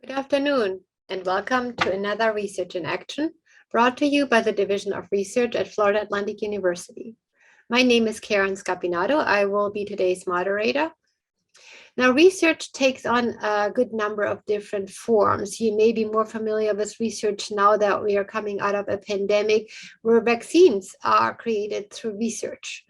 Good afternoon, and welcome to another Research in Action, brought to you by the Division of Research at Florida Atlantic University. My name is Karen Scapinato. I will be today's moderator. Now, research takes on a good number of different forms. You may be more familiar with research now that we are coming out of a pandemic where vaccines are created through research.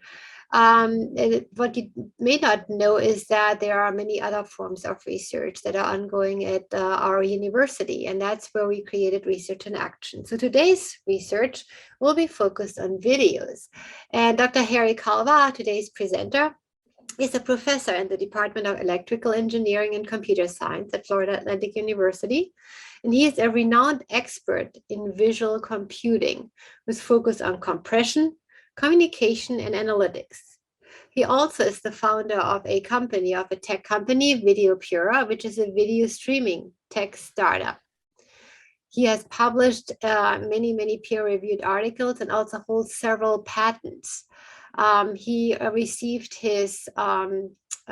What you may not know is that there are many other forms of research that are ongoing at our university, and that's where we created Research in Action. So today's research will be focused on videos. And Dr. Harry Kalva, today's presenter, is a professor in the Department of Electrical Engineering and Computer Science at Florida Atlantic University. And he is a renowned expert in visual computing with focus on compression, communication, and analytics. He also is the founder of a tech company, VideoPura, which is a video streaming tech startup. He has published many peer-reviewed articles and also holds several patents. He received his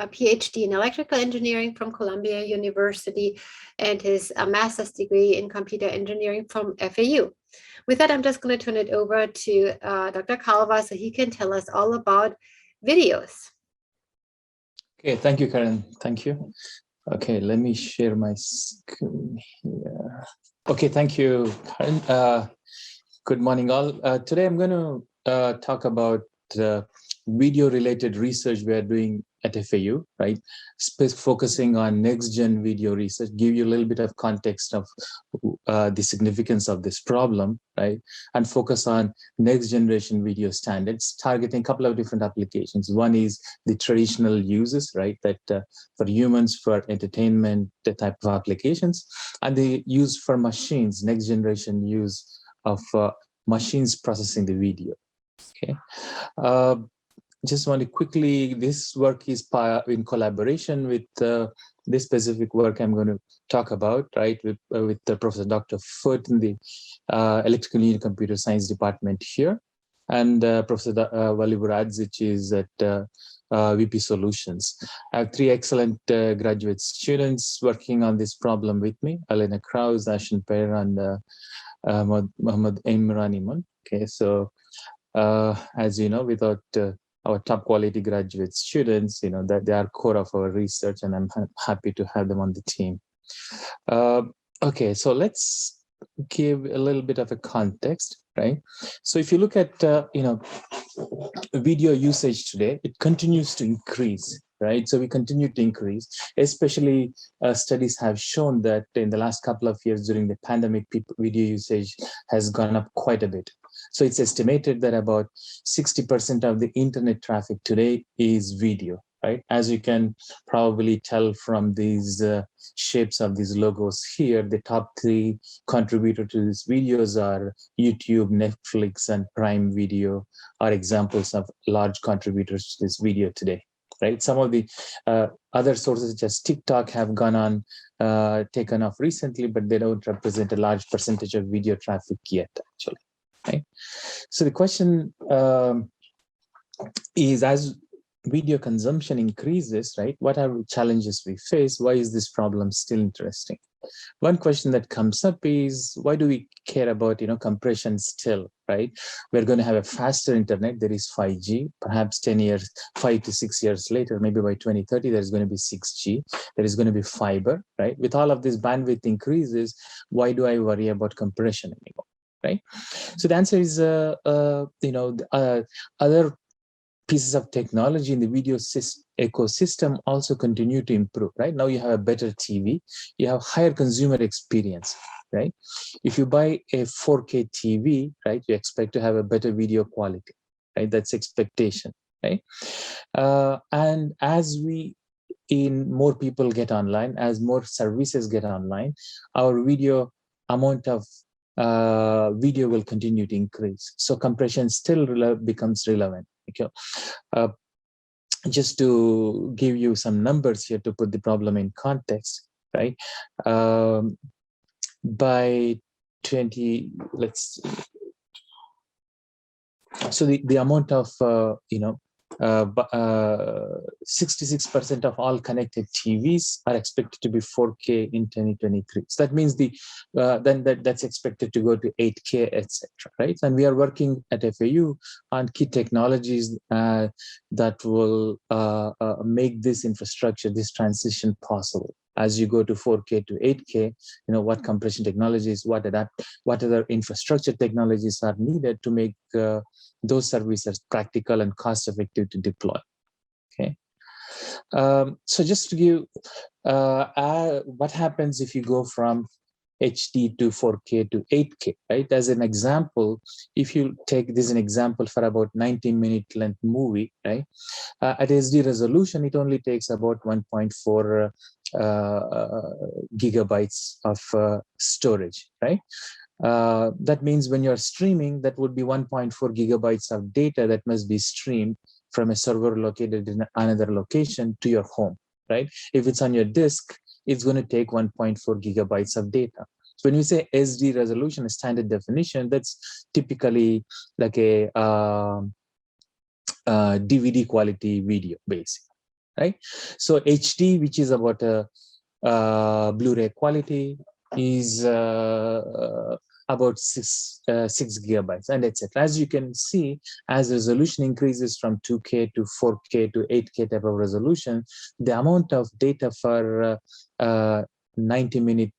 Ph.D. in electrical engineering from Columbia University and his master's degree in computer engineering from FAU. With that, I'm just going to turn it over to Dr. Kalva so he can tell us all about videos. Okay, thank you, Karen. Thank you. Okay, let me share my screen here. Okay, thank you, Karen. Good morning, all. Today, I'm going to talk about video-related research we are doing at FAU, right? Focusing on next-gen video research, give you a little bit of context of the significance of this problem, right? And focus on next-generation video standards, targeting a couple of different applications. One is the traditional uses, right? That for humans, for entertainment, the type of applications, and the use for machines, next-generation use of machines processing the video. Okay. Just want to quickly, this work is in collaboration with this specific work I'm going to talk about, right, with Professor Dr. Foote in the Electrical Engineering and Computer Science Department here, and Professor Vali Buradzic is at VP Solutions. I have three excellent graduate students working on this problem with me, Elena Kraus, Ashen Per, and Mohammad Imran Iman. Okay, so as you know, without our top quality graduate students, you know, that they are core of our research, and I'm happy to have them on the team. Okay, so let's give a little bit of a context, right? So if you look at, video usage today, it continues to increase, right? So we continue to increase, especially studies have shown that in the last couple of years during the pandemic, video usage has gone up quite a bit. So it's estimated that about 60% of the internet traffic today is video, right? As you can probably tell from these shapes of these logos here, the top three contributors to these videos are YouTube, Netflix, and Prime Video are examples of large contributors to this video today, right? Some of the other sources such as TikTok have gone on, taken off recently, but they don't represent a large percentage of video traffic yet, actually. Right. So the question is, as video consumption increases, right, what are the challenges we face? Why is this problem still interesting? One question that comes up is, why do we care about, compression still, right? We're going to have a faster internet. There is 5G, perhaps 5 to 6 years later, maybe by 2030, there's going to be 6G. There is going to be fiber, right? With all of this bandwidth increases, why do I worry about compression anymore? Right. So the answer is, other pieces of technology in the video ecosystem also continue to improve, right? Now you have a better TV, you have higher consumer experience, right? If you buy a 4K TV, right, you expect to have a better video quality, right? That's expectation, right? And as more people get online, as more services get online, our video amount of video will continue to increase. So compression still becomes relevant. Okay. Just to give you some numbers here to put the problem in context, right? By 20, let's see. So the amount of 66% of all connected TVs are expected to be 4K in 2023. So that means that's expected to go to 8K, etc. Right? And we are working at FAU on key technologies that will make this infrastructure, this transition possible. As you go to 4K to 8K, what compression technologies, what other infrastructure technologies are needed to make those services practical and cost-effective to deploy. Okay. So just to give what happens if you go from HD to 4K to 8K, right? As an example, if you take this an example for about 90-minute length movie, right? At SD resolution, it only takes about 1.4 gigabytes of storage, right? That means when you're streaming, that would be 1.4 gigabytes of data that must be streamed from a server located in another location to your home, right? If it's on your disk, it's going to take 1.4 gigabytes of data. So when we say SD resolution, a standard definition, that's typically like a DVD quality video, basically, right? So HD, which is about a Blu-ray quality, is about 6 gigabytes, and etc. As you can see, as resolution increases from 2K to 4K to 8K type of resolution, the amount of data for 90-minute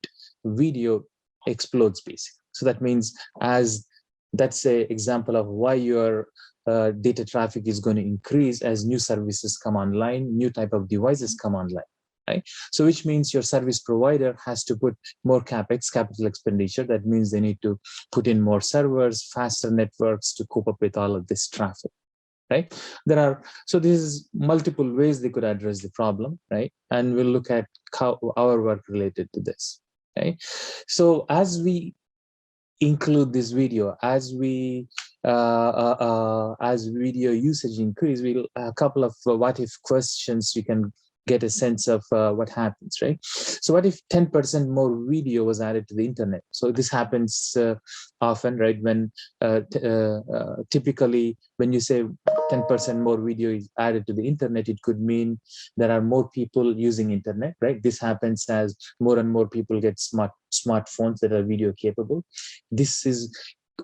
video explodes, basically. So that means that's an example of why your data traffic is going to increase as new services come online, new type of devices come online, right? So which means your service provider has to put more CapEx, capital expenditure. That means they need to put in more servers, faster networks to cope up with all of this traffic, right? So this is multiple ways they could address the problem, right? And we'll look at how our work related to this, right? So as we include this video, as video usage increase, a couple of what if questions you can get a sense of what happens, right? So what if 10% more video was added to the internet? So this happens often, right? When typically when you say 10% more video is added to the internet, it could mean there are more people using internet, right? This happens as more and more people get smartphones that are video capable. This is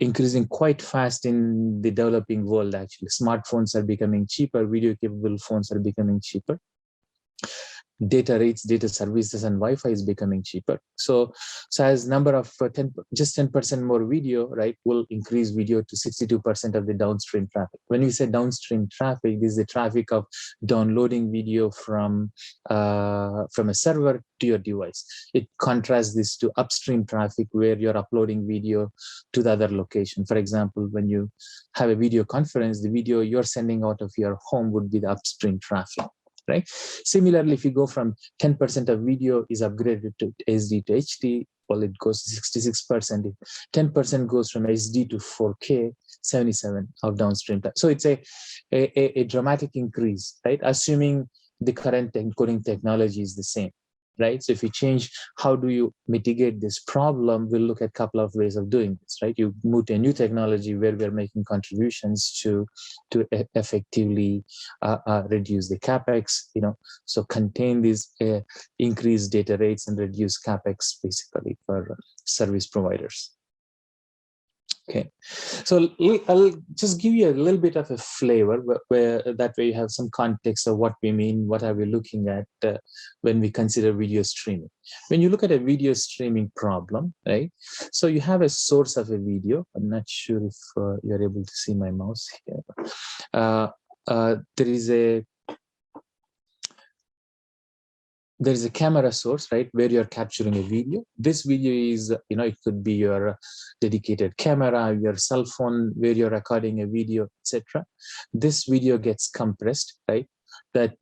increasing quite fast in the developing world, actually. Smartphones are becoming cheaper, video capable phones are becoming cheaper. Data rates, data services, and Wi-Fi is becoming cheaper. So as number of just 10% more video, right, will increase video to 62% of the downstream traffic. When we say downstream traffic, this is the traffic of downloading video from a server to your device. It contrasts this to upstream traffic, where you're uploading video to the other location. For example, when you have a video conference, the video you're sending out of your home would be the upstream traffic, right? Similarly, if you go from 10% of video is upgraded to SD to HD, well, it goes to 66%. If 10% goes from SD to 4K, 77 of downstream. So it's a dramatic increase, right? Assuming the current encoding technology is the same, right? So if you change, how do you mitigate this problem? We'll look at a couple of ways of doing this, right? You move to a new technology where we're making contributions to effectively reduce the CapEx, so contain these increased data rates and reduce CapEx basically for service providers. Okay, so I'll just give you a little bit of a flavor where that way you have some context of what we mean, what are we looking at when we consider video streaming. When you look at a video streaming problem, right? So you have a source of a video. I'm not sure if you're able to see my mouse here. There is a camera source, right, where you're capturing a video. This video is, it could be your dedicated camera, your cell phone, where you're recording a video, etc. This video gets compressed, right? That,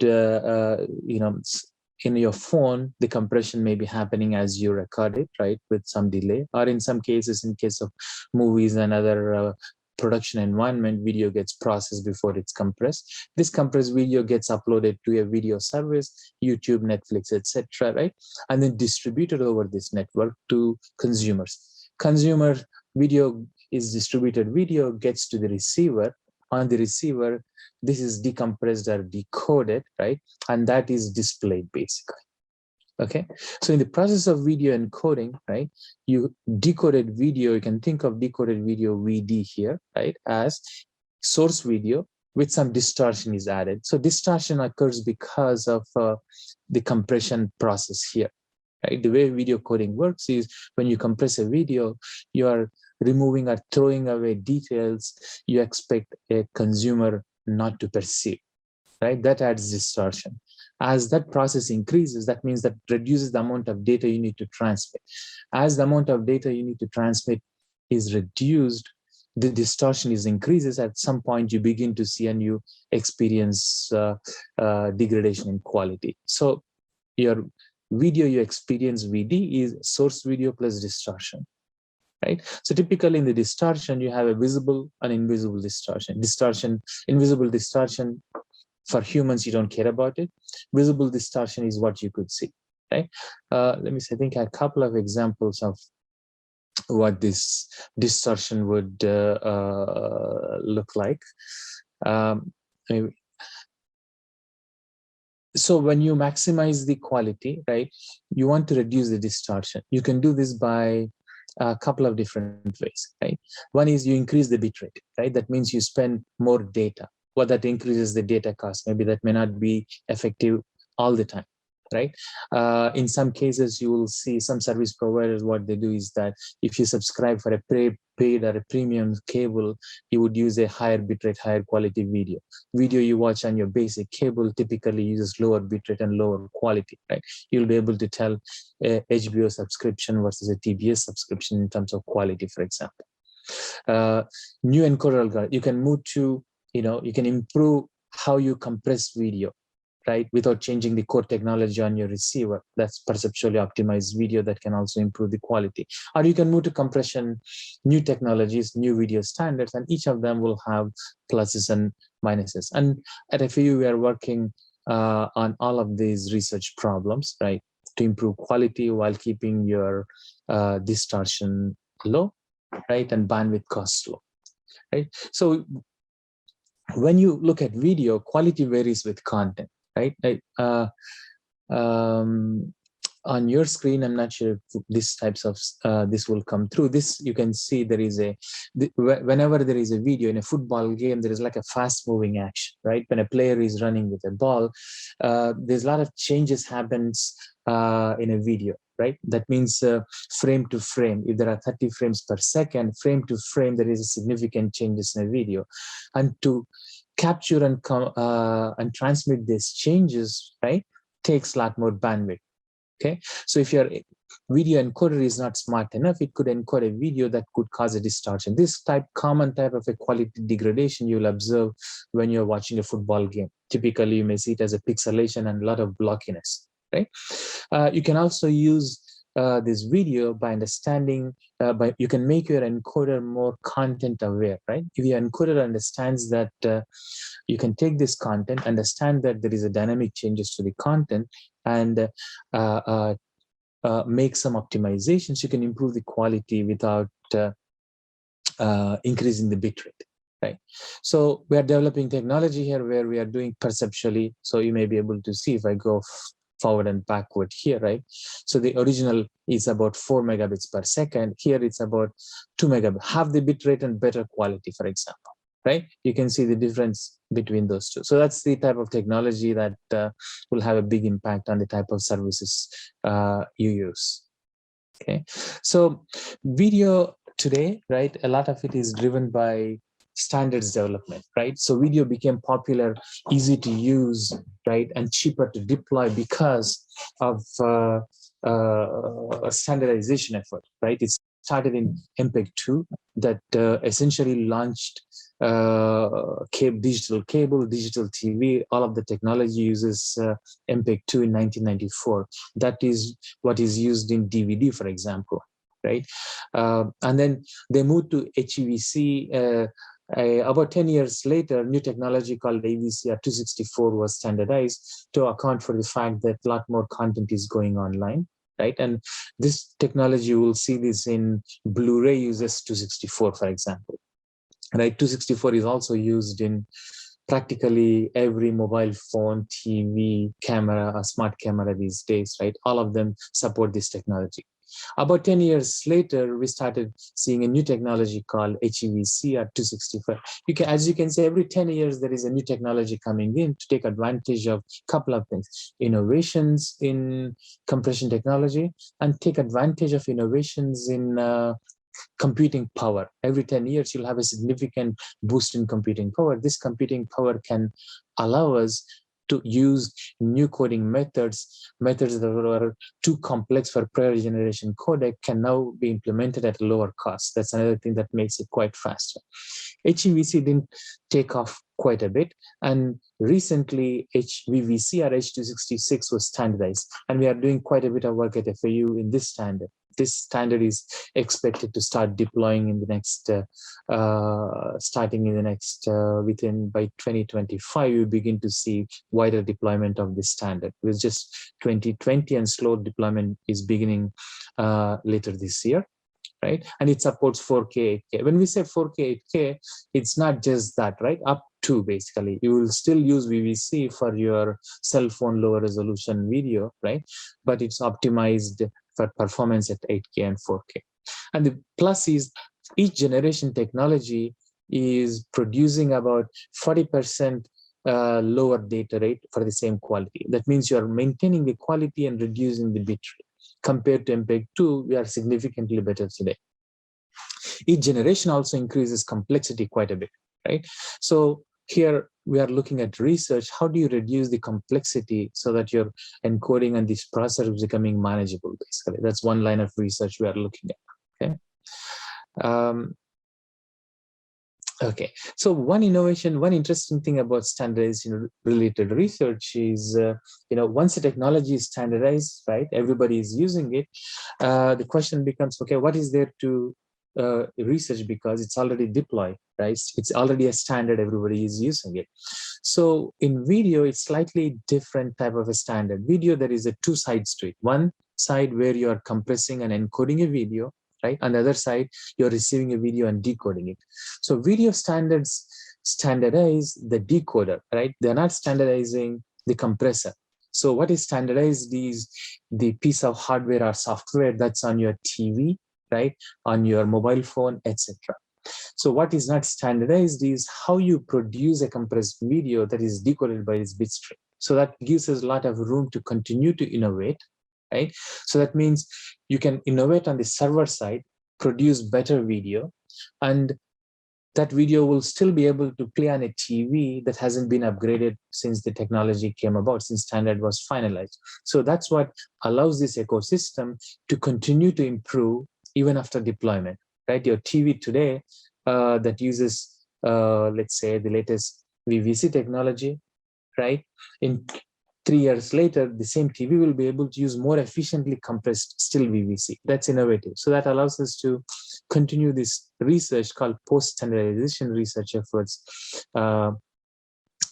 in your phone, the compression may be happening as you record it, right, with some delay, or in some cases, in case of movies and other production environment, video gets processed before it's compressed. This compressed video gets uploaded to a video service, YouTube, Netflix, etc., right? And then distributed over this network to consumers. Consumer video is distributed video, gets to the receiver, on the receiver, this is decompressed or decoded, right? And that is displayed basically. Okay, so in the process of video encoding, right, you decoded video, you can think of decoded video VD here, right, as source video with some distortion is added. So distortion occurs because of the compression process here, right? The way video coding works is when you compress a video, you are removing or throwing away details you expect a consumer not to perceive, right? That adds distortion. As that process increases, that means that reduces the amount of data you need to transmit. As the amount of data you need to transmit is reduced, the distortion is increases. At some point, you begin to see and you experience degradation in quality. So your video you experience VD is source video plus distortion, right? So typically in the distortion, you have a visible and invisible distortion. Invisible distortion, for humans, you don't care about it. Visible distortion is what you could see, right? Let me see, I think I have a couple of examples of what this distortion would look like. Maybe. So when you maximize the quality, right, you want to reduce the distortion. You can do this by a couple of different ways, right? One is you increase the bitrate, right? That means you spend more data. Well, that increases the data cost. Maybe that may not be effective all the time, right? In some cases, you will see some service providers, what they do is that if you subscribe for a paid or a premium cable, you would use a higher bitrate, higher quality video. Video you watch on your basic cable typically uses lower bitrate and lower quality, right? You'll be able to tell a HBO subscription versus a TBS subscription in terms of quality, for example. New encoder algorithm, you can move to, you can improve how you compress video, right, without changing the core technology on your receiver. That's perceptually optimized video that can also improve the quality. Or you can move to compression, new technologies, new video standards, and each of them will have pluses and minuses. And at FAU, we are working on all of these research problems, right, to improve quality while keeping your distortion low, right, and bandwidth cost low, right? So when you look at video, quality varies with content, right? On your screen, I'm not sure if this types of this will come through. This you can see there is whenever there is a video in a football game, there is like a fast-moving action, right? When a player is running with a ball, there's a lot of changes happens in a video, right? That means frame to frame. If there are 30 frames per second, frame to frame, there is a significant changes in a video, and to capture and transmit these changes, right, takes a lot more bandwidth. Okay, so if your video encoder is not smart enough, it could encode a video that could cause a distortion. This common type of a quality degradation you'll observe when you're watching a football game. Typically, you may see it as a pixelation and a lot of blockiness, right? You can also use this video by understanding, you can make your encoder more content aware, right? If your encoder understands that you can take this content, understand that there is a dynamic changes to the content, and make some optimizations, you can improve the quality without increasing the bitrate, right? So we are developing technology here where we are doing perceptually. So you may be able to see if I go forward and backward here, right? So the original is about 4 megabits per second. Here it's about 2 megabits, half the bitrate and better quality, for example, right? You can see the difference between those two. So that's the type of technology that will have a big impact on the type of services you use. Okay, so video today, right, a lot of it is driven by standards development, right? So video became popular, easy to use, right, and cheaper to deploy because of a standardization effort, right? It started in MPEG-2 that essentially launched digital cable, digital TV, all of the technology uses MPEG-2 in 1994. That is what is used in DVD, for example, right? And then they moved to HEVC. About 10 years later, new technology called AVCR 264 was standardized to account for the fact that a lot more content is going online, right? And this technology, you will see this in Blu-ray uses 264, for example. right? 264 is also used in practically every mobile phone, TV, camera, a smart camera these days, right? All of them support this technology. About 10 years later, we started seeing a new technology called HEVC or 265. As you can see, every 10 years, there is a new technology coming in to take advantage of a couple of things: innovations in compression technology, and take advantage of innovations in computing power. Every 10 years, you'll have a significant boost in computing power. This computing power can allow us to use new coding methods that were too complex for prior generation codec can now be implemented at a lower cost. That's another thing that makes it quite faster. HEVC didn't take off quite a bit, and recently HVVC or H266 was standardized, and we are doing quite a bit of work at FAU in this standard. This standard is expected to start deploying in the next, by 2025, we begin to see wider deployment of this standard. It was just 2020, and slow deployment is beginning later this year, right? And it supports 4K, 8K. When we say 4K, 8K, it's not just that, right? Up to, basically, you will still use VVC for your cell phone lower resolution video, right? But it's optimized for performance at 8K and 4K. And the plus is each generation technology is producing about 40% lower data rate for the same quality. That means you're maintaining the quality and reducing the bit rate. Compared to MPEG-2, we are significantly better today. Each generation also increases complexity quite a bit, right? So here we are looking at research. How do you reduce the complexity so that your encoding and this processor is becoming manageable, basically? That's one line of research we are looking at, okay? Okay, so one interesting thing about standardization related research is, once a technology is standardized, right, everybody is using it, the question becomes, okay, what is there to research, because it's already deployed, right? It's already a standard, everybody is using it. So in video, it's slightly different type of a standard. Video, there is a two sides to it. One side where you are compressing and encoding a video, right? On the other side, you're receiving a video and decoding it. So video standards standardize the decoder, right? They're not standardizing the compressor. So what is standardized is the piece of hardware or software that's on your TV, right? On your mobile phone, etc. So what is not standardized is how you produce a compressed video that is decoded by this bit stream. So that gives us a lot of room to continue to innovate, right? So that means you can innovate on the server side, produce better video, and that video will still be able to play on a TV that hasn't been upgraded since the technology came about, since standard was finalized. So that's what allows this ecosystem to continue to improve even after deployment, right? Your TV today that uses, let's say, the latest VVC technology, right? In 3 years later, the same TV will be able to use more efficiently compressed still VVC. That's innovative. So that allows us to continue this research called post-standardization research efforts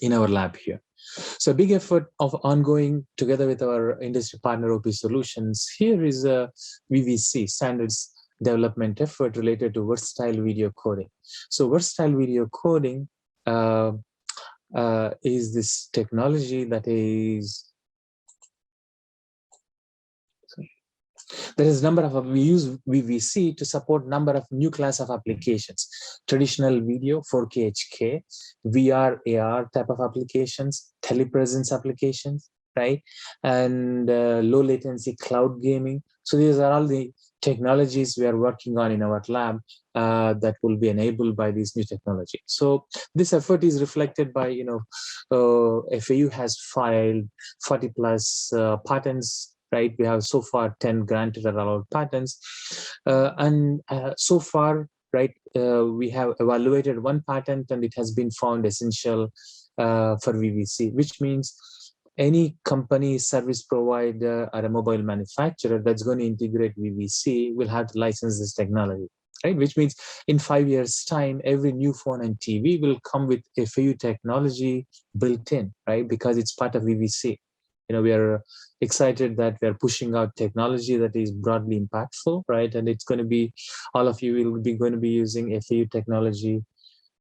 in our lab here. So a big effort of ongoing together with our industry partner OP Solutions here is a VVC standards development effort related to versatile video coding. So versatile video coding is this technology that is, there is number of, we use VVC to support number of new class of applications: traditional video, 4K, HK, VR, AR type of applications, telepresence applications, right? And low latency cloud gaming. So these are all the technologies we are working on in our lab that will be enabled by this new technology. So this effort is reflected by, FAU has filed 40 plus patents, right? We have so far 10 granted or allowed patents. And so far, right, we have evaluated one patent and it has been found essential for VVC, which means any company, service provider, or a mobile manufacturer that's going to integrate VVC will have to license this technology, right? Which means in 5 years' time, every new phone and TV will come with FAU technology built in, right? Because it's part of VVC. We are excited that we are pushing out technology that is broadly impactful, right? And it's going to be, all of you will be going to be using FAU technology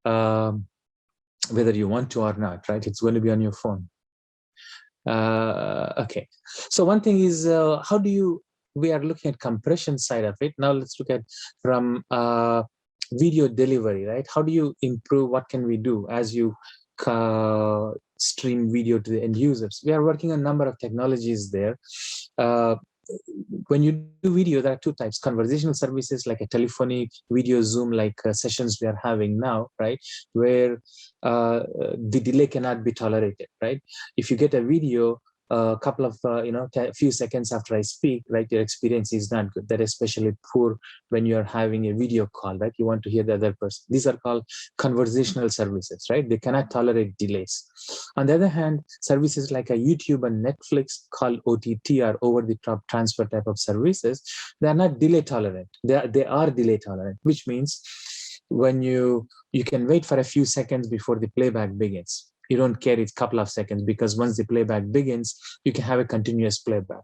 whether you want to or not, right? It's going to be on your phone. Okay, so one thing is how do you, we are looking at compression side of it. Now let's look at from video delivery, right? How do you improve? What can we do as you stream video to the end users? We are working on a number of technologies there. When you do video, there are two types: conversational services like a telephony, video, Zoom, like sessions we are having now, right? Where the delay cannot be tolerated, right? If you get a video a couple of few seconds after I speak, right, your experience is not good. That is especially poor when you are having a video call, right? You want to hear the other person. These are called conversational services, right? They cannot tolerate delays. On the other hand, services like a YouTube and Netflix, called OTT, or over-the-top transfer type of services, they are not delay tolerant. They are delay tolerant, which means when you can wait for a few seconds before the playback begins. You don't care it's a couple of seconds, because once the playback begins, you can have a continuous playback.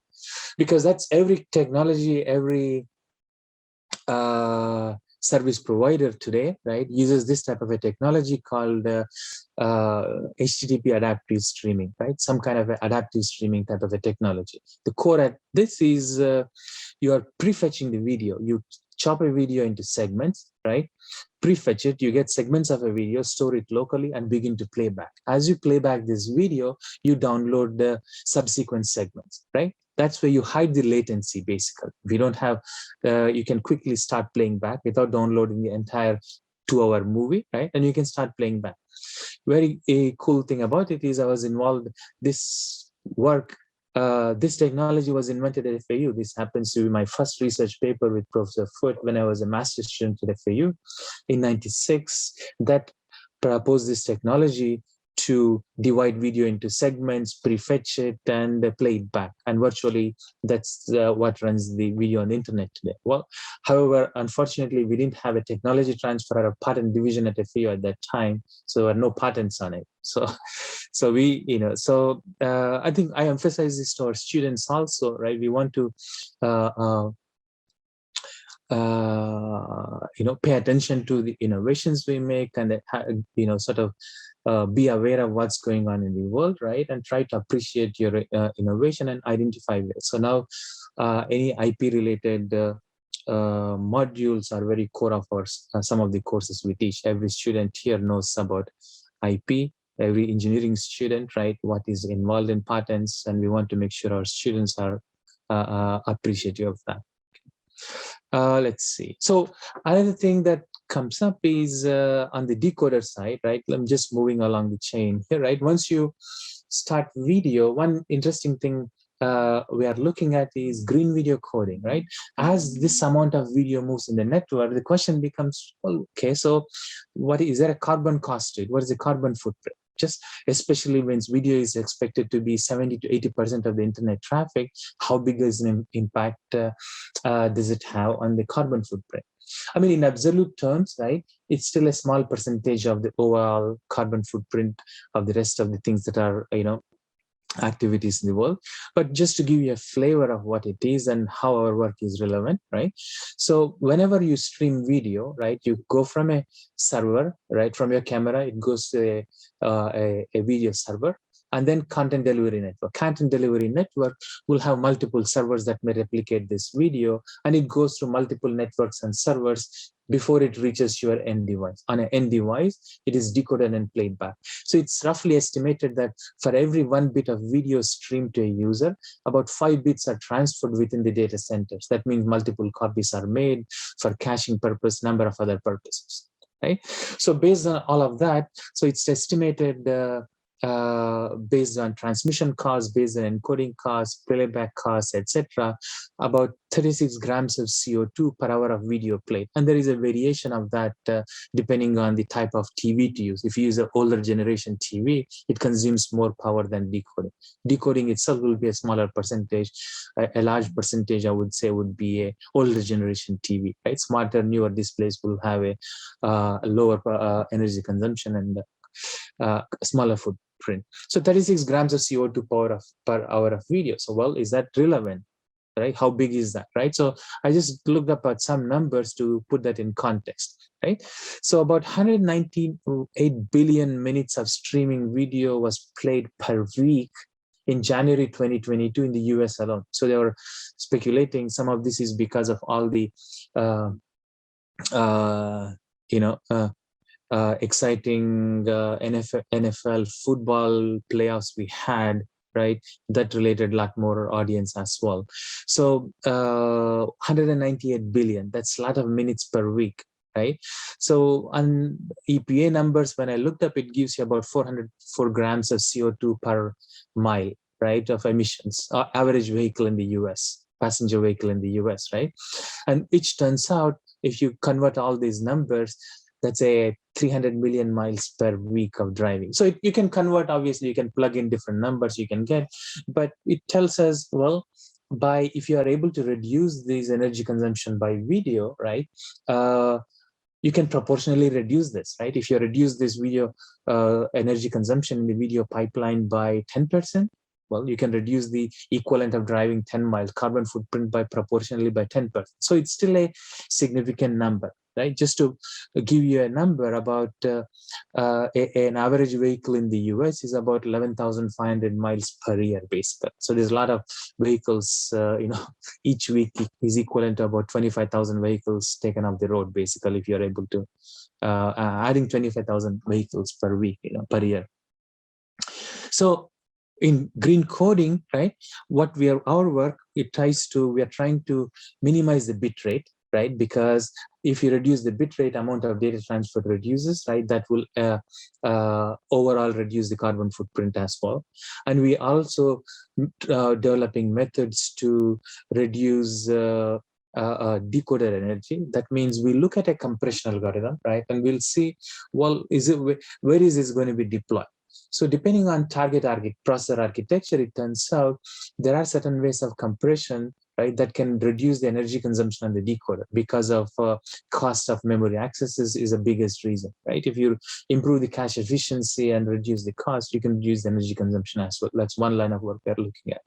Because that's every technology, every service provider today, right, uses this type of a technology called HTTP adaptive streaming, right? Some kind of adaptive streaming type of a technology. The core at this is you are prefetching the video. You chop a video into segments, right? Prefetch it, you get segments of a video, store it locally, and begin to play back. As you play back this video, you download the subsequent segments, right? That's where you hide the latency, basically. We don't have, you can quickly start playing back without downloading the entire 2-hour movie, right? And you can start playing back. Very cool thing about it is I was involved, this work, this technology was invented at FAU. This happens to be my first research paper with Professor Foote when I was a master's student at FAU in '96, that proposed this technology to divide video into segments, prefetch it, and play it back. And virtually, that's what runs the video on the internet today. Well, however, unfortunately, we didn't have a technology transfer or a patent division at FAU at that time, so there were no patents on it. So we, I think I emphasize this to our students also, right? We want to pay attention to the innovations we make, and sort of be aware of what's going on in the world, right? And try to appreciate your innovation and identify it. So now any IP related modules are very core of our some of the courses we teach. Every student here knows about IP. Every engineering student, right, what is involved in patents, and we want to make sure our students are appreciative of that. Let's see. So another thing that comes up is on the decoder side, right? I'm just moving along the chain here, right? Once you start video, one interesting thing we are looking at is green video coding, right? As this amount of video moves in the network, the question becomes, well, okay, so what is there a carbon cost to it? What is the carbon footprint? Just especially when video is expected to be 70 to 80% of the internet traffic, how big is an impact does it have on the carbon footprint? I mean, in absolute terms, right, it's still a small percentage of the overall carbon footprint of the rest of the things that are, activities in the world. But just to give you a flavor of what it is and how our work is relevant, right? So whenever you stream video, right, you go from a server, right, from your camera, it goes to a video server, and then content delivery network. Content delivery network will have multiple servers that may replicate this video, and it goes through multiple networks and servers before it reaches your end device. On an end device, it is decoded and played back. So it's roughly estimated that for every 1 bit of video streamed to a user, about 5 bits are transferred within the data centers. That means multiple copies are made for caching purpose, number of other purposes, right? So based on all of that, so it's estimated based on transmission costs, based on encoding costs, playback costs, etc., about 36 grams of CO2 per hour of video played. And there is a variation of that depending on the type of TV to use. If you use an older generation TV, it consumes more power than decoding. Decoding itself will be a smaller percentage. A large percentage, I would say, would be a older generation TV, right? Smarter, newer displays will have a lower energy consumption and smaller footprint. So 36 grams of CO2 per hour of video. So, well, is that relevant? right? How big is that, right? So I just looked up at some numbers to put that in context, right? So about 198 billion minutes of streaming video was played per week in January 2022 in the US alone. So they were speculating some of this is because of all the exciting NFL football playoffs we had, right? That related a lot more audience as well. So 198 billion, that's a lot of minutes per week, right? So on EPA numbers, when I looked up, it gives you about 404 grams of CO2 per mile, right, of emissions, average vehicle in the US, passenger vehicle in the US, right? And which turns out, if you convert all these numbers, that's a 300 million miles per week of driving. So you can convert, obviously, you can plug in different numbers you can get, but it tells us, well, if you are able to reduce this energy consumption by video, right, you can proportionally reduce this, right? If you reduce this video energy consumption in the video pipeline by 10%, well, you can reduce the equivalent of driving 10 miles carbon footprint by proportionally by 10%. So it's still a significant number, right? Just to give you a number, about an average vehicle in the US is about 11,500 miles per year, basically. So there's a lot of vehicles, each week is equivalent to about 25,000 vehicles taken off the road, basically, if you're able to adding 25,000 vehicles per week, per year. So in green coding, right, our work, we are trying to minimize the bit rate, right? Because if you reduce the bit rate, amount of data transfer reduces, right? That will overall reduce the carbon footprint as well. And we also developing methods to reduce decoder energy. That means we look at a compression algorithm, right? And we'll see, well, where is this going to be deployed? So depending on target processor architecture, it turns out there are certain ways of compression, right, that can reduce the energy consumption on the decoder because of cost of memory accesses is the biggest reason, right? If you improve the cache efficiency and reduce the cost, you can reduce the energy consumption as well. That's one line of work we're looking at.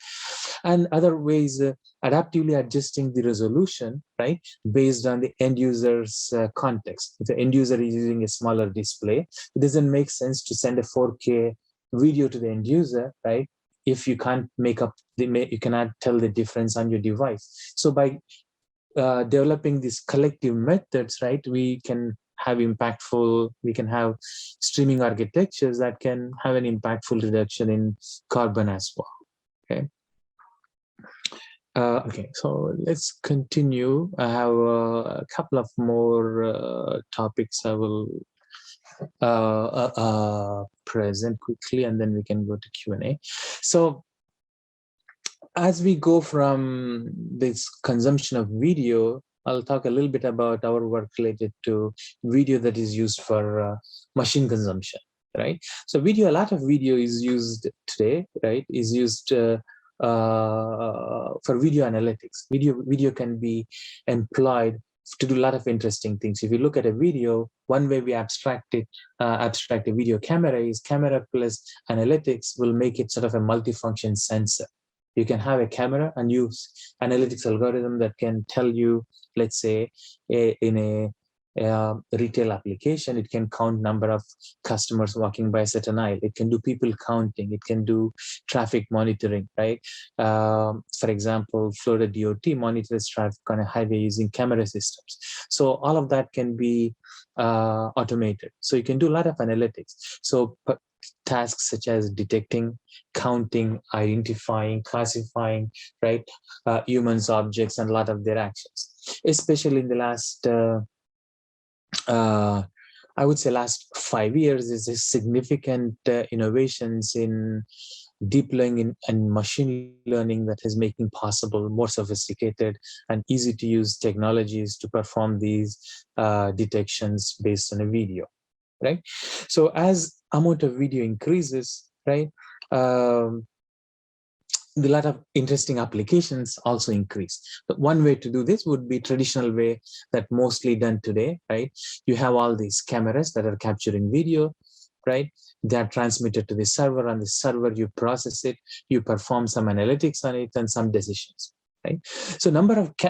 And other ways, adaptively adjusting the resolution, right, based on the end user's context. If the end user is using a smaller display, it doesn't make sense to send a 4K video to the end user, right, if you can't you cannot tell the difference on your device. So by developing these collective methods, right, we can have streaming architectures that can have an impactful reduction in carbon as well. Okay. Okay, so let's continue. I have a couple of more topics I will present quickly, and then we can go to Q&A. So as we go from this consumption of video, I'll talk a little bit about our work related to video that is used for machine consumption, right? So a lot of video is used today, right? Is used for video analytics. Video can be employed to do a lot of interesting things. If you look at a video, one way we abstract a video camera is camera plus analytics will make it sort of a multifunction sensor. You can have a camera and use analytics algorithm that can tell you, let's say, in a retail application, it can count number of customers walking by a certain aisle. It can do people counting. It can do traffic monitoring, right? For example, Florida DOT monitors traffic on a highway using camera systems. So all of that can be automated. So you can do a lot of analytics. So tasks such as detecting, counting, identifying, classifying, right? Humans, objects, and a lot of their actions. Especially in the last I would say last 5 years, is a significant innovations in deep learning and machine learning that is making possible more sophisticated and easy to use technologies to perform these detections based on a video, right? So as amount of video increases, right, a lot of interesting applications also increase. But one way to do this would be traditional way that mostly done today, right? You have all these cameras that are capturing video, right? They are transmitted to the server. On the server, you process it, you perform some analytics on it and some decisions. right? So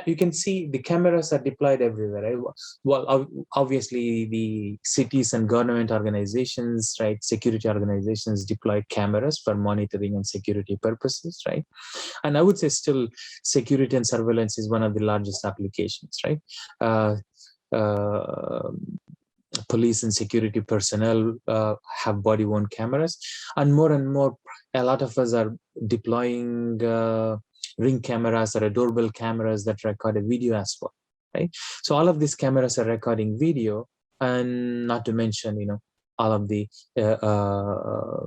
you can see the cameras are deployed everywhere, right? Well, obviously the cities and government organizations, right? Security organizations deploy cameras for monitoring and security purposes, right? And I would say still security and surveillance is one of the largest applications, right? Police and security personnel have body-worn cameras, and more, a lot of us are deploying ring cameras or doorbell cameras that record a video as well, right? So all of these cameras are recording video, and not to mention, all of the for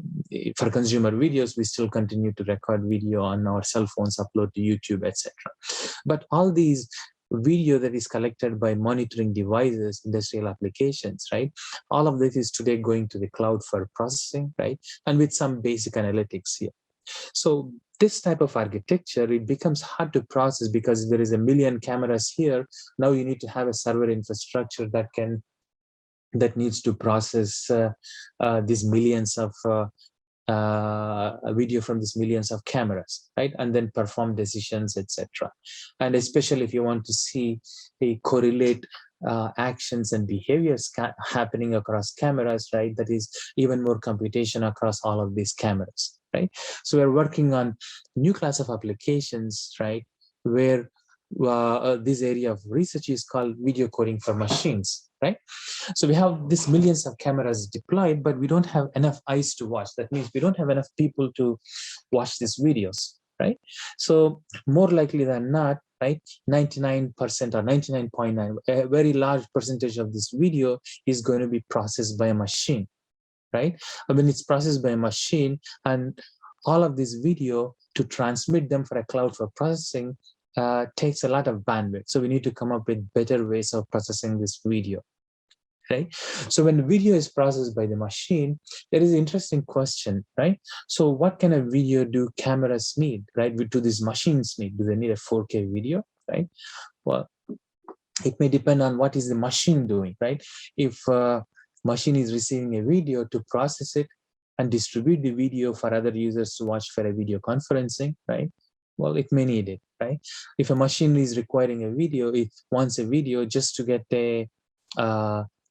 consumer videos, we still continue to record video on our cell phones, upload to YouTube, etc. But all these video that is collected by monitoring devices, industrial applications, right? All of this is today going to the cloud for processing, right? And with some basic analytics here. So this type of architecture, it becomes hard to process because there is a million cameras here. Now you need to have a server infrastructure that needs to process these millions of a video from these millions of cameras, right? And then perform decisions, etc. And especially if you want to see correlate actions and behaviors happening across cameras, right? That is even more computation across all of these cameras, right? So we're working on new class of applications, right? Where this area of research is called video coding for machines, right? So we have these millions of cameras deployed, but we don't have enough eyes to watch. That means we don't have enough people to watch these videos, right? So more likely than not, right, 99% or 99.9, a very large percentage of this video is going to be processed by a machine, right? When it's processed by a machine, and all of this video to transmit them for a cloud for processing takes a lot of bandwidth. So we need to come up with better ways of processing this video, right? So when video is processed by the machine, there is an interesting question, right? So what kind of video do cameras need, right? Do these machines need? Do they need a 4K video, right? Well, it may depend on what is the machine doing, right? If a machine is receiving a video to process it and distribute the video for other users to watch for a video conferencing, right? Well, it may need it, right? If a machine is requiring a video, it wants a video just to get a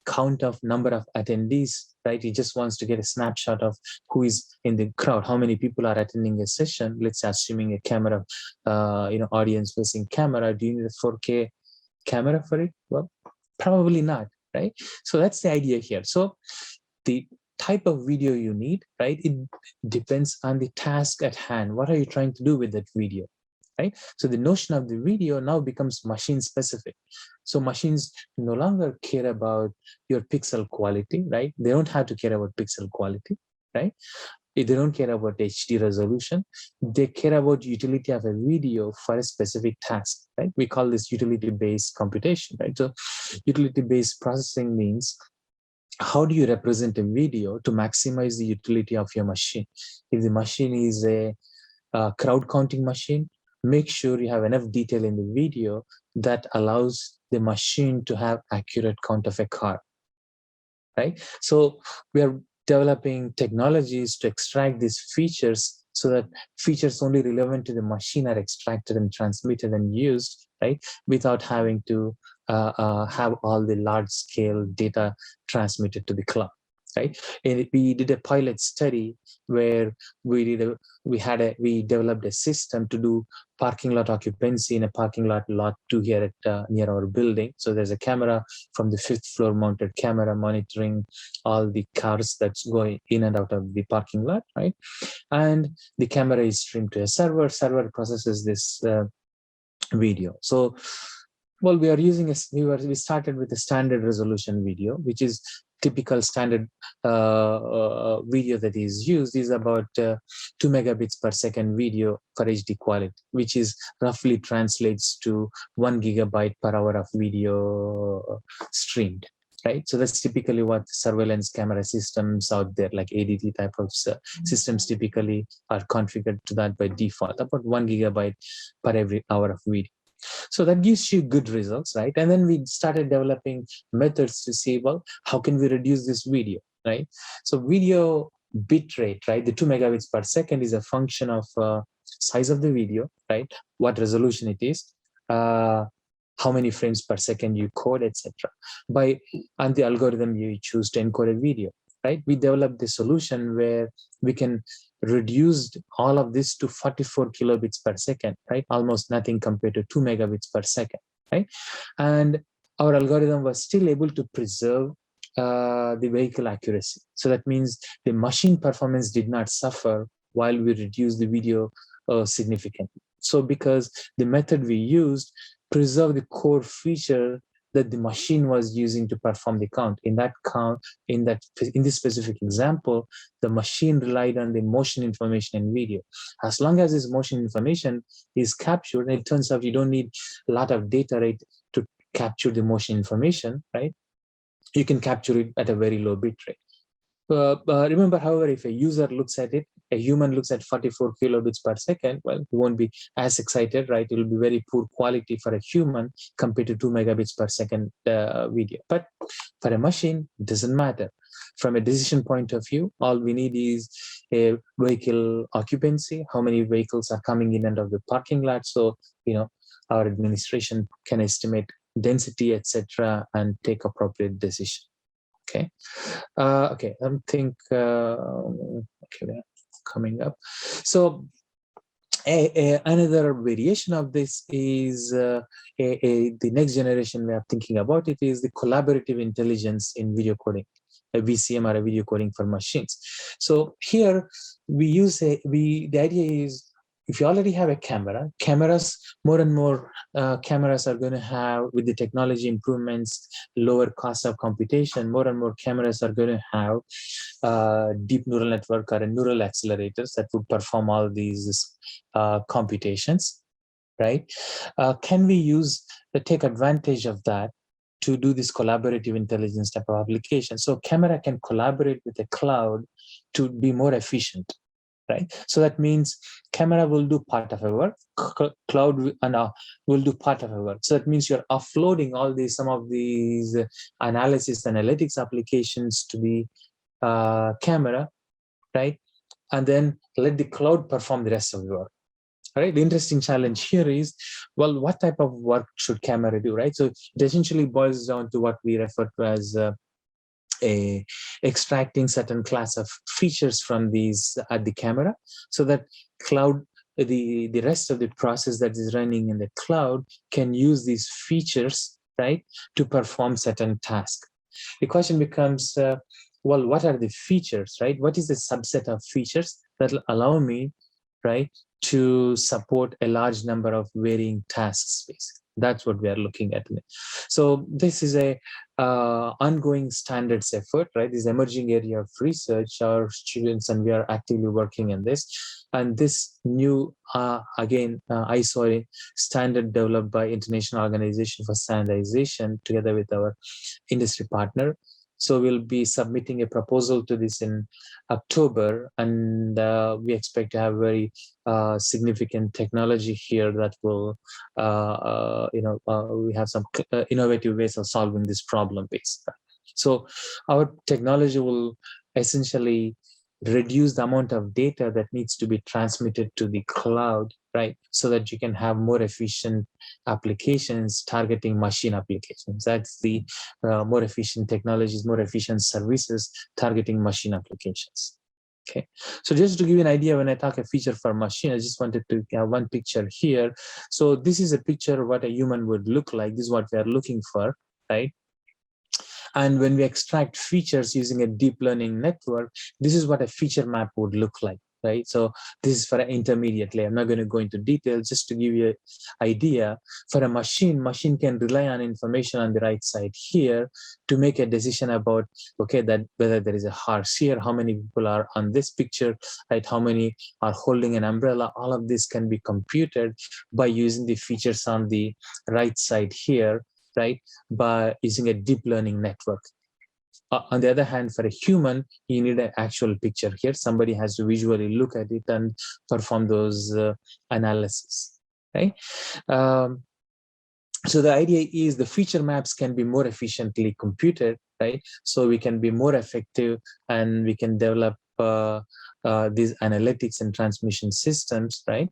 count of number of attendees, right? He just wants to get a snapshot of who is in the crowd, how many people are attending a session. Let's say assuming a camera, audience facing camera. Do you need a 4K camera for it? Well, probably not, right? So that's the idea here. So the type of video you need, right? It depends on the task at hand. What are you trying to do with that video, right? So the notion of the video now becomes machine specific. So machines no longer care about your pixel quality, right? They don't have to care about pixel quality, right? They don't care about HD resolution. They care about utility of a video for a specific task, right? We call this utility-based computation, right? So utility-based processing means how do you represent a video to maximize the utility of your machine? If the machine is a crowd counting machine, make sure you have enough detail in the video that allows the machine to have accurate count of a car, right? So we are developing technologies to extract these features so that features only relevant to the machine are extracted and transmitted and used, right? Without having to have all the large scale data transmitted to the cloud, right? And we did a pilot study where we developed a system to do parking lot occupancy in a parking lot 2 here at near our building. So there's a camera from the 5th floor mounted camera monitoring all the cars that's going in and out of the parking lot, right? And the camera is streamed to a server processes this video. So well, we are using we started with a standard resolution video, which is typical standard video that is used is about 2 megabits per second video for HD quality, which is roughly translates to 1 gigabyte per hour of video streamed, right? So that's typically what surveillance camera systems out there, like ADT type of systems typically are configured to that by default, about 1 gigabyte per every hour of video. So that gives you good results, right? And then we started developing methods to see, well, how can we reduce this video, right? So video bit rate, right? The 2 megabits per second is a function of size of the video, right? What resolution it is, how many frames per second you code, etc. And the algorithm you choose to encode a video, right? We developed the solution where we can reduce all of this to 44 kilobits per second, right? Almost nothing compared to 2 megabits per second, right? And our algorithm was still able to preserve the vehicle accuracy. So that means the machine performance did not suffer while we reduced the video significantly. So because the method we used preserved the core feature that the machine was using to perform the count. In this specific example, the machine relied on the motion information in video. As long as this motion information is captured, and it turns out you don't need a lot of data rate to capture the motion information, right? You can capture it at a very low bit rate. Remember, however, if a user looks at it, a human looks at 44 kilobits per second, well, he won't be as excited, right? It will be very poor quality for a human compared to 2 megabits per second video. But for a machine, it doesn't matter. From a decision point of view, all we need is a vehicle occupancy, how many vehicles are coming in and out of the parking lot. So, our administration can estimate density, etc., and take appropriate decision. Okay. Okay. I think okay, coming up. So another variation of this is the next generation way of thinking about it is the collaborative intelligence in video coding, a VCM or a video coding for machines. So here we use the idea is, if you already have a cameras, more and more cameras are going to have, with the technology improvements, lower cost of computation, more and more cameras are going to have deep neural network or neural accelerators that would perform all these computations, right? Can we take advantage of that to do this collaborative intelligence type of application? So camera can collaborate with the cloud to be more efficient, right? So that means camera will do part of our work, cloud will do part of our work. So that means you're offloading some of these analysis analytics applications to the camera, right? And then let the cloud perform the rest of the work. All right. The interesting challenge here is, well, what type of work should camera do, right? So it essentially boils down to what we refer to as extracting certain class of features from these at the camera, so that the rest of the process that is running in the cloud can use these features, right, to perform certain tasks. The question becomes, well, what are the features, right? What is the subset of features that will allow me, right, to support a large number of varying tasks, basically? That's what we are looking at. So this is a ongoing standards effort, right? This emerging area of research. Our students and we are actively working in this. And this new, ISO standard developed by International Organization for Standardization together with our industry partner. So we'll be submitting a proposal to this in October, and we expect to have very significant technology here that will, we have some innovative ways of solving this problem based. So our technology will essentially reduce the amount of data that needs to be transmitted to the cloud, right? So that you can have more efficient applications targeting machine applications. That's the more efficient technologies, more efficient services targeting machine applications. Okay, so just to give you an idea, when I talk a feature for machine, I just wanted to have one picture here. So this is a picture of what a human would look like. This is what we are looking for, right? And when we extract features using a deep learning network, this is what a feature map would look like, right? So this is for an intermediate layer. I'm not going to go into detail, just to give you an idea. For a machine can rely on information on the right side here to make a decision about, okay, that whether there is a horse here, how many people are on this picture, right? How many are holding an umbrella? All of this can be computed by using the features on the right side here, right, by using a deep learning network. On the other hand, for a human, you need an actual picture here. Somebody has to visually look at it and perform those analysis, right? So the idea is the feature maps can be more efficiently computed, right? So we can be more effective and we can develop these analytics and transmission systems, right?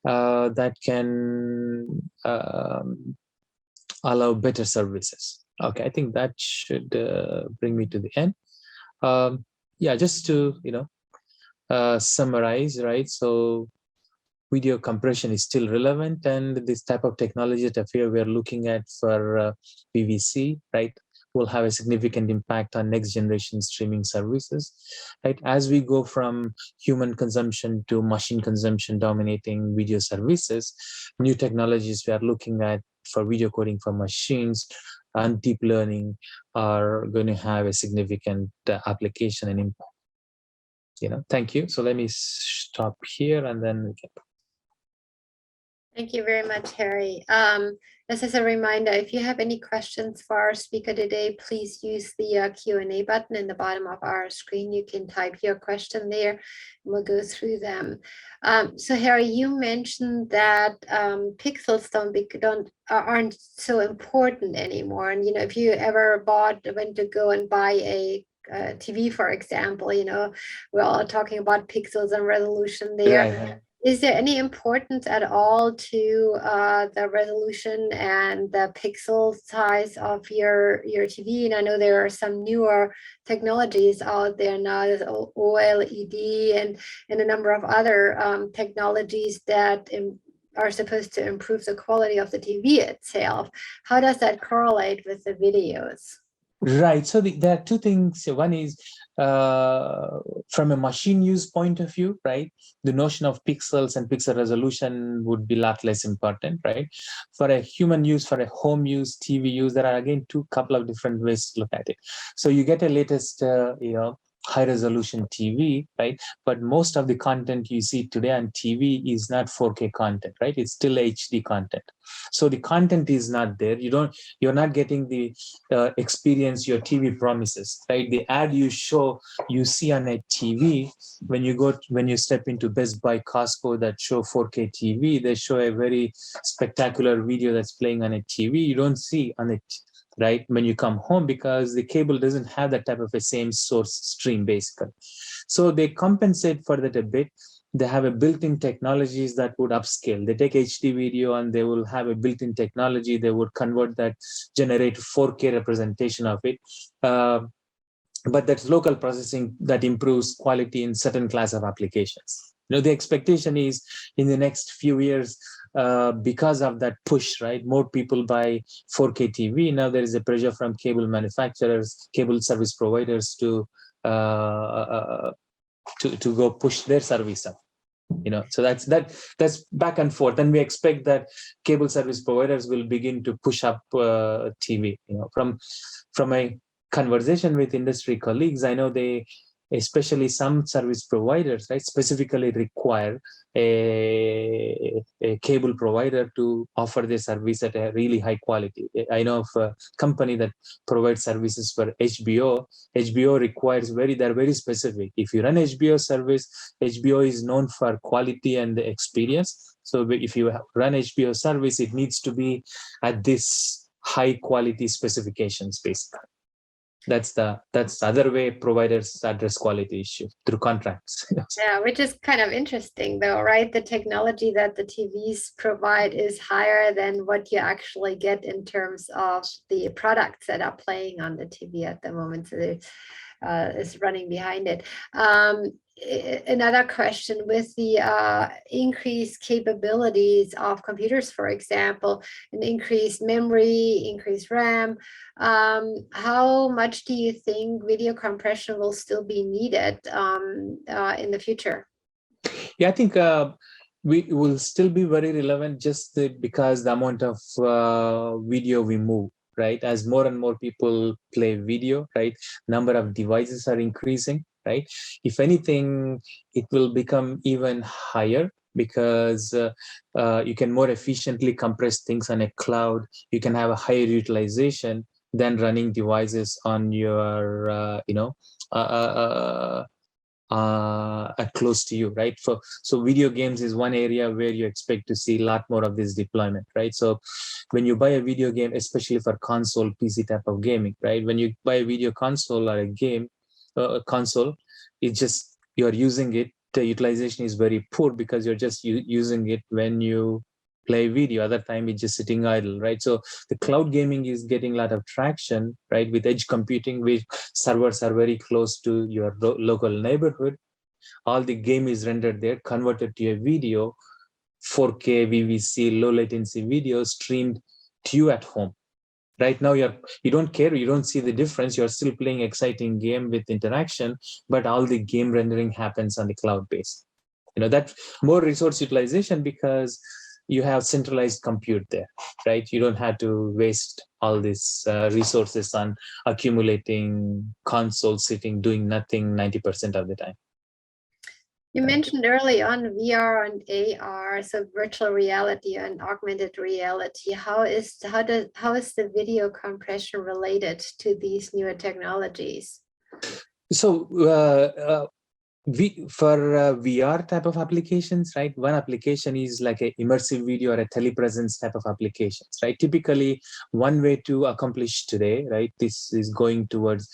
That can allow better services. Okay, I think that should bring me to the end. Yeah, just to summarize, right? So video compression is still relevant, and this type of technology that we are looking at for PVC, right, will have a significant impact on next generation streaming services, right? As we go from human consumption to machine consumption dominating video services, new technologies we are looking at for video coding for machines and deep learning are going to have a significant application and impact. Thank you. So let me stop here and then we can. Thank you very much, Harry. This is a reminder, if you have any questions for our speaker today, please use the Q&A button in the bottom of our screen. You can type your question there and we'll go through them. So Harry, you mentioned that pixels aren't so important anymore. And if you ever went to go and buy a TV, for example, we're all talking about pixels and resolution there. Right. Is there any importance at all to the resolution and the pixel size of your TV? And I know there are some newer technologies out there now, there's OLED and a number of other technologies that are supposed to improve the quality of the TV itself. How does that correlate with the videos? Right. So there are two things. One is from a machine use point of view, right? The notion of pixels and pixel resolution would be a lot less important, right? For a human use, for a home use, TV use, there are again couple of different ways to look at it. So you get a latest, high resolution TV, right? But most of the content you see today on TV is not 4K content, right? It's still HD content. So the content is not there. You're not getting the experience your TV promises, right? The ad you see on a TV, when you step into Best Buy, Costco that show 4K TV, they show a very spectacular video that's playing on a TV. You don't see on it, right, when you come home, because the cable doesn't have that type of a same source stream basically. So they compensate for that a bit. They have a built-in technologies that would upscale. They take HD video and they will have a built-in technology. They would convert that, generate 4K representation of it. But that's local processing that improves quality in certain class of applications. The expectation is in the next few years, because of that push, right? More people buy 4K TV. Now there is a pressure from cable manufacturers, cable service providers to go push their service up. So that's back and forth, and we expect that cable service providers will begin to push up TV. From a conversation with industry colleagues, I know they, especially some service providers, right, specifically require a cable provider to offer their service at a really high quality. I know of a company that provides services for HBO. HBO requires they're very specific. If you run HBO service, HBO is known for quality and the experience. So if you run HBO service, it needs to be at this high quality specifications basically. That's the other way providers address quality issue, through contracts. Yeah, which is kind of interesting though, right? The technology that the TVs provide is higher than what you actually get in terms of the products that are playing on the TV at the moment. So is running behind it. Another question, with the increased capabilities of computers, for example, an increased memory, increased RAM, how much do you think video compression will still be needed in the future? Yeah, I think we will still be very relevant just because the amount of video we move, right? As more and more people play video, right? Number of devices are increasing, right? If anything, it will become even higher because you can more efficiently compress things on a cloud. You can have a higher utilization than running devices on your, close to you, right? So video games is one area where you expect to see a lot more of this deployment, right? So when you buy a video game, especially for console PC type of gaming, right? When you buy a video console or a game console, it just you're using it, the utilization is very poor because you're just using it when you play video. Other time it's just sitting idle, right? So the cloud gaming is getting a lot of traction, right? With edge computing, which servers are very close to your local neighborhood. All the game is rendered there, converted to a video, 4K VVC low latency video streamed to you at home. Right now you don't care, you don't see the difference, you're still playing exciting game with interaction, but all the game rendering happens on the cloud base. That more resource utilization because you have centralized compute there, right? You don't have to waste all these resources on accumulating console sitting doing nothing 90% of the time. You mentioned early on VR and AR, so virtual reality and augmented reality. How is the video compression related to these newer technologies? So for VR type of applications, right? One application is like a immersive video or a telepresence type of applications, right? Typically, one way to accomplish today, right? This is going towards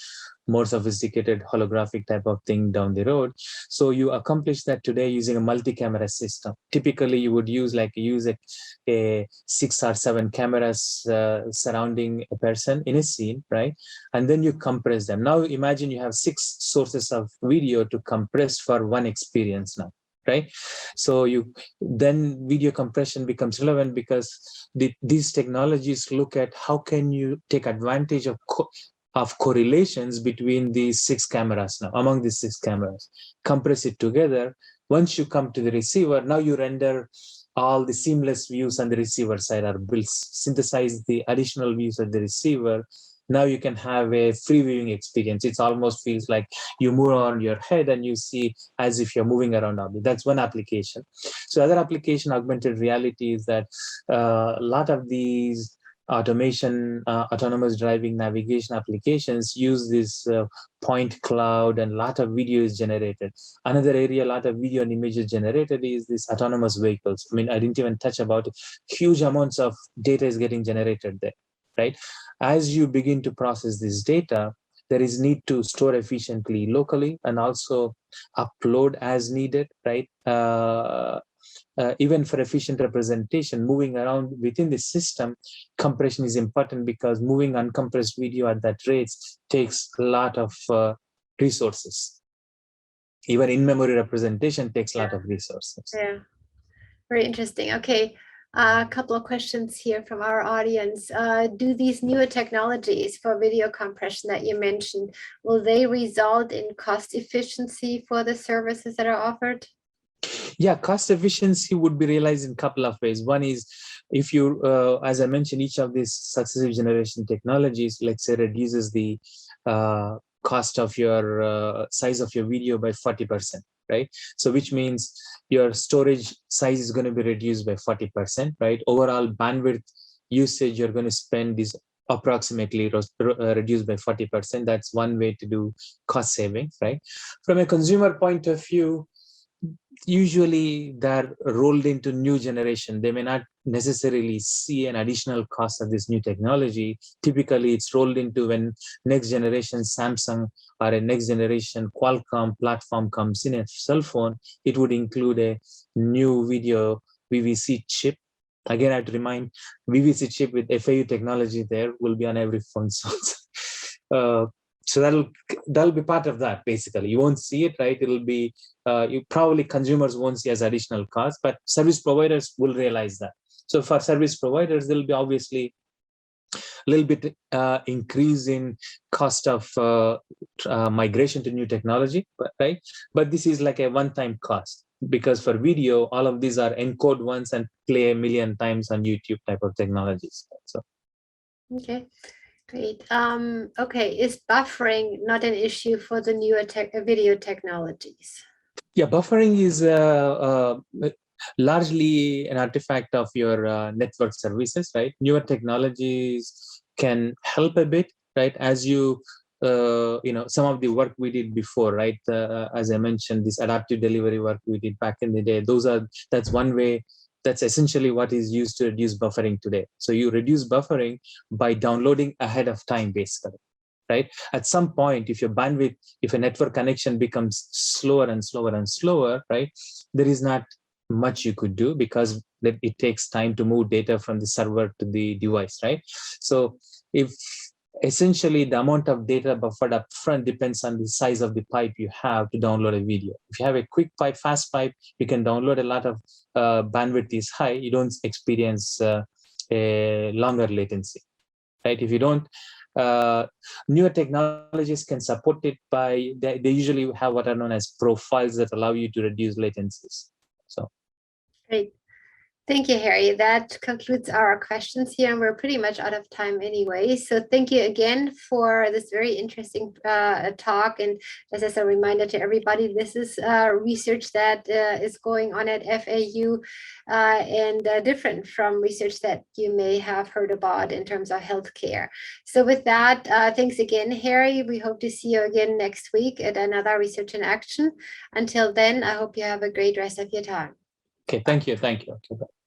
more sophisticated holographic type of thing down the road. So you accomplish that today using a multi-camera system. Typically, you would use a 6 or 7 cameras surrounding a person in a scene, right? And then you compress them. Now imagine you have 6 sources of video to compress for one experience now, right? So then video compression becomes relevant because these technologies look at how can you take advantage of correlations between these 6 cameras now, among these 6 cameras, compress it together. Once you come to the receiver, now you render all the seamless views on the receiver side are built, synthesize the additional views at the receiver. Now you can have a free viewing experience. It almost feels like you move on your head and you see as if you're moving around on it. That's one application. So other application, augmented reality, is that a lot of these automation, autonomous driving navigation applications use this point cloud, and a lot of video is generated. Another area a lot of video and images generated is this autonomous vehicles. I mean, I didn't even touch about it. Huge amounts of data is getting generated there, right? As you begin to process this data, there is need to store efficiently locally and also upload as needed, right? Even for efficient representation, moving around within the system, compression is important because moving uncompressed video at that rate takes a lot of resources. Even in-memory representation takes a lot of resources. Yeah, very interesting. Okay, a couple of questions here from our audience. Do these newer technologies for video compression that you mentioned, will they result in cost efficiency for the services that are offered? Yeah, cost efficiency would be realized in a couple of ways. One is if you, as I mentioned, each of these successive generation technologies, let's say, reduces the cost of your size of your video by 40%, right? So which means your storage size is going to be reduced by 40%, right? Overall bandwidth usage you're going to spend is approximately reduced by 40%. That's one way to do cost savings, right? From a consumer point of view, usually they're rolled into new generation. They may not necessarily see an additional cost of this new technology. Typically, it's rolled into when next generation Samsung or a next generation Qualcomm platform comes in a cell phone, it would include a new video VVC chip. Again, I have to remind, VVC chip with FAU technology there will be on every phone. So that'll be part of that. Basically, you won't see it, right? It'll be you probably consumers won't see as additional cost, but service providers will realize that. So for service providers, there'll be obviously a little bit increase in cost of migration to new technology, right? But this is like a one-time cost, because for video, all of these are encode once and play 1 million times on YouTube type of technologies. So okay. Great. Okay, is buffering not an issue for the newer video technologies? Yeah, buffering is largely an artifact of your network services, right? Newer technologies can help a bit, right? As you some of the work we did before, right? As I mentioned, this adaptive delivery work we did back in the day. That's one way. That's essentially what is used to reduce buffering today. So you reduce buffering by downloading ahead of time, basically, right? At some point, if your bandwidth, if a network connection becomes slower and slower and slower, right, there is not much you could do because it takes time to move data from the server to the device, right? So if essentially the amount of data buffered up front depends on the size of the pipe you have to download a video. If you have a quick pipe, fast pipe, you can download a lot of bandwidth is high, you don't experience a longer latency, right? If you don't, newer technologies can support it by, they usually have what are known as profiles that allow you to reduce latencies. So. Great. Thank you, Harry. That concludes our questions here, and we're pretty much out of time anyway. So thank you again for this very interesting talk. And as a reminder to everybody, this is research that is going on at FAU and different from research that you may have heard about in terms of healthcare. So with that, thanks again, Harry. We hope to see you again next week at another Research in Action. Until then, I hope you have a great rest of your time. Okay, thank you. Thank you. Okay, bye.